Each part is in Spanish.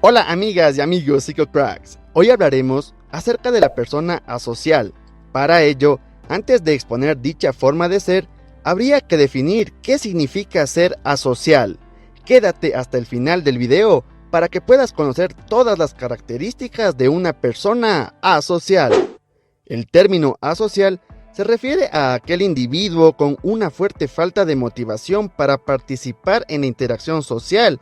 Hola amigas y amigos PsicoCracks, hoy hablaremos acerca de la persona asocial. Para ello, antes de exponer dicha forma de ser, habría que definir qué significa ser asocial. Quédate hasta el final del video para que puedas conocer todas las características de una persona asocial. El término asocial se refiere a aquel individuo con una fuerte falta de motivación para participar en la interacción social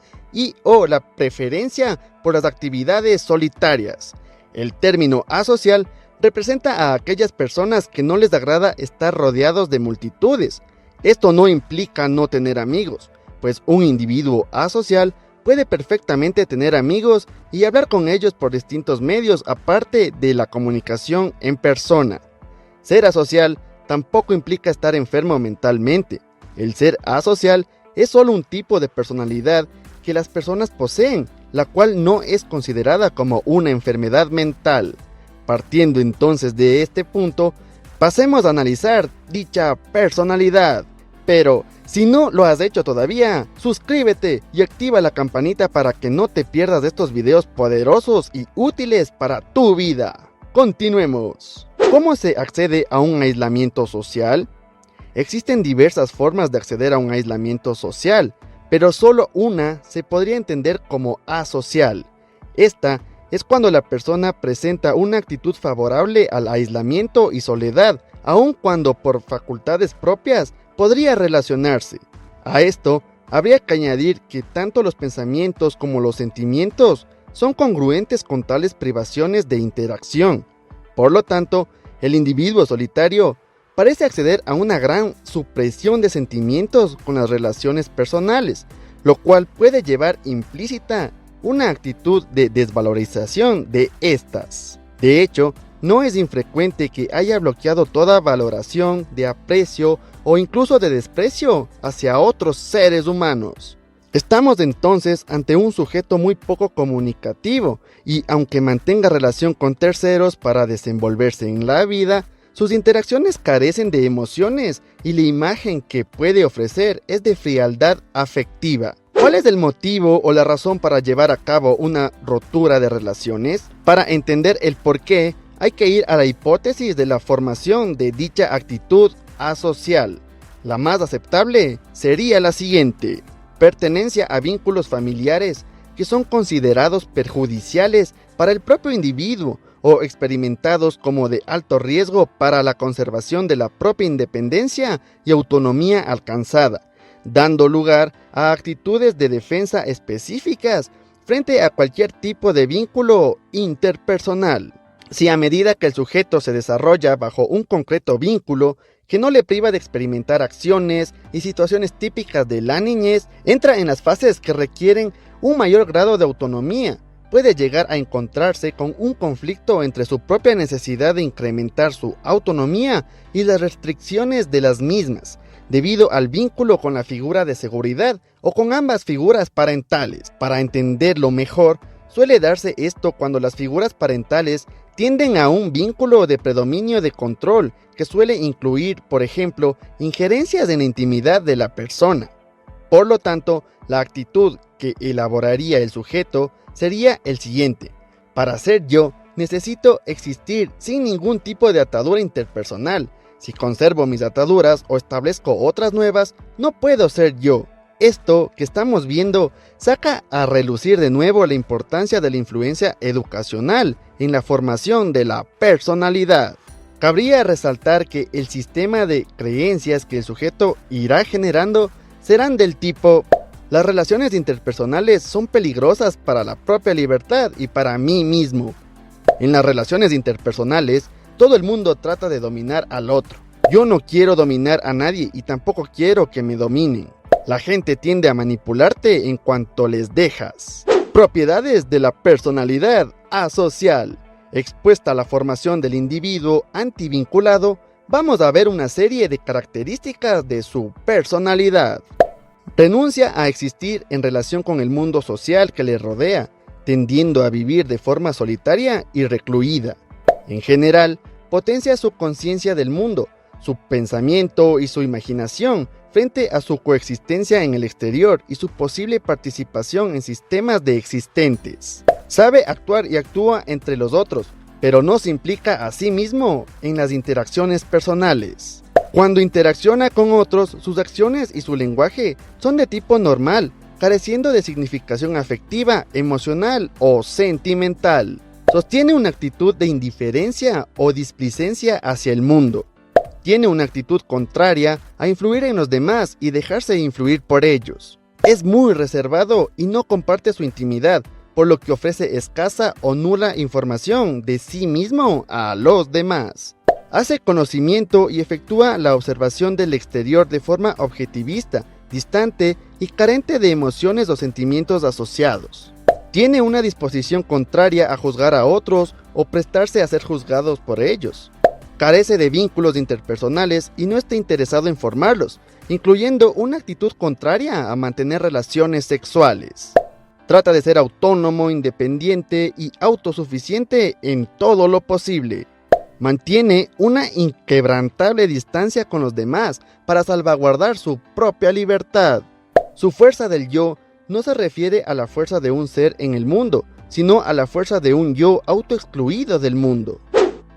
o la preferencia por las actividades solitarias. El término asocial representa a aquellas personas que no les agrada estar rodeados de multitudes. Esto no implica no tener amigos, pues un individuo asocial puede perfectamente tener amigos y hablar con ellos por distintos medios aparte de la comunicación en persona. Ser asocial tampoco implica estar enfermo mentalmente. El ser asocial es solo un tipo de personalidad que las personas poseen, la cual no es considerada como una enfermedad mental. Partiendo entonces de este punto, pasemos a analizar dicha personalidad. Pero, si no lo has hecho todavía, suscríbete y activa la campanita para que no te pierdas de estos videos poderosos y útiles para tu vida. Continuemos. ¿Cómo se accede a un aislamiento social? Existen diversas formas de acceder a un aislamiento social, pero solo una se podría entender como asocial. Esta es cuando la persona presenta una actitud favorable al aislamiento y soledad, aun cuando por facultades propias podría relacionarse. A esto habría que añadir que tanto los pensamientos como los sentimientos son congruentes con tales privaciones de interacción. Por lo tanto, el individuo solitario parece acceder a una gran supresión de sentimientos con las relaciones personales, lo cual puede llevar implícita una actitud de desvalorización de estas. De hecho, no es infrecuente que haya bloqueado toda valoración de aprecio o incluso de desprecio hacia otros seres humanos. Estamos entonces ante un sujeto muy poco comunicativo y aunque mantenga relación con terceros para desenvolverse en la vida, sus interacciones carecen de emociones y la imagen que puede ofrecer es de frialdad afectiva. ¿Cuál es el motivo o la razón para llevar a cabo una rotura de relaciones? Para entender el por qué, hay que ir a la hipótesis de la formación de dicha actitud asocial. La más aceptable sería la siguiente: pertenencia a vínculos familiares que son considerados perjudiciales para el propio individuo o experimentados como de alto riesgo para la conservación de la propia independencia y autonomía alcanzada, dando lugar a actitudes de defensa específicas frente a cualquier tipo de vínculo interpersonal. Si a medida que el sujeto se desarrolla bajo un concreto vínculo que no le priva de experimentar acciones y situaciones típicas de la niñez, entra en las fases que requieren un mayor grado de autonomía, puede llegar a encontrarse con un conflicto entre su propia necesidad de incrementar su autonomía y las restricciones de las mismas, debido al vínculo con la figura de seguridad o con ambas figuras parentales. Para entenderlo mejor, suele darse esto cuando las figuras parentales tienden a un vínculo de predominio de control que suele incluir, por ejemplo, injerencias en la intimidad de la persona. Por lo tanto, la actitud que elaboraría el sujeto sería el siguiente: para ser yo, necesito existir sin ningún tipo de atadura interpersonal. Si conservo mis ataduras o establezco otras nuevas, no puedo ser yo. Esto que estamos viendo saca a relucir de nuevo la importancia de la influencia educacional en la formación de la personalidad. Cabría resaltar que el sistema de creencias que el sujeto irá generando serán del tipo: las relaciones interpersonales son peligrosas para la propia libertad y para mí mismo. En las relaciones interpersonales, todo el mundo trata de dominar al otro. Yo no quiero dominar a nadie y tampoco quiero que me dominen. La gente tiende a manipularte en cuanto les dejas. Propiedades de la personalidad asocial. Expuesta a la formación del individuo antivinculado, vamos a ver una serie de características de su personalidad. Renuncia a existir en relación con el mundo social que le rodea, tendiendo a vivir de forma solitaria y recluida. En general, potencia su conciencia del mundo, su pensamiento y su imaginación frente a su coexistencia en el exterior y su posible participación en sistemas de existentes. Sabe actuar y actúa entre los otros, pero no se implica a sí mismo en las interacciones personales. Cuando interacciona con otros, sus acciones y su lenguaje son de tipo normal, careciendo de significación afectiva, emocional o sentimental. Sostiene una actitud de indiferencia o displicencia hacia el mundo. Tiene una actitud contraria a influir en los demás y dejarse influir por ellos. Es muy reservado y no comparte su intimidad, por lo que ofrece escasa o nula información de sí mismo a los demás. Hace conocimiento y efectúa la observación del exterior de forma objetivista, distante y carente de emociones o sentimientos asociados. Tiene una disposición contraria a juzgar a otros o prestarse a ser juzgados por ellos. Carece de vínculos interpersonales y no está interesado en formarlos, incluyendo una actitud contraria a mantener relaciones sexuales. Trata de ser autónomo, independiente y autosuficiente en todo lo posible. Mantiene una inquebrantable distancia con los demás para salvaguardar su propia libertad. Su fuerza del yo no se refiere a la fuerza de un ser en el mundo, sino a la fuerza de un yo autoexcluido del mundo.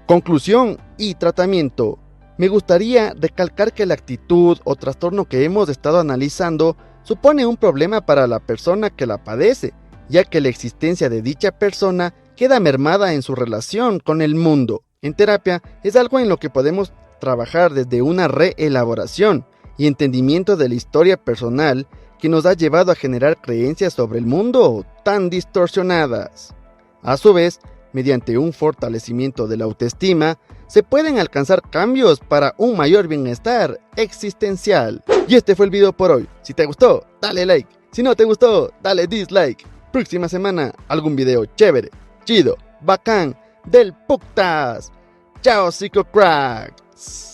Conclusión y tratamiento. Me gustaría recalcar que la actitud o trastorno que hemos estado analizando supone un problema para la persona que la padece, ya que la existencia de dicha persona queda mermada en su relación con el mundo. En terapia es algo en lo que podemos trabajar desde una reelaboración y entendimiento de la historia personal que nos ha llevado a generar creencias sobre el mundo tan distorsionadas. A su vez, mediante un fortalecimiento de la autoestima, se pueden alcanzar cambios para un mayor bienestar existencial. Y este fue el video por hoy. Si te gustó, dale like. Si no te gustó, dale dislike. Próxima semana, algún video chévere, chido, bacán, del putas. Chao, psicocracks.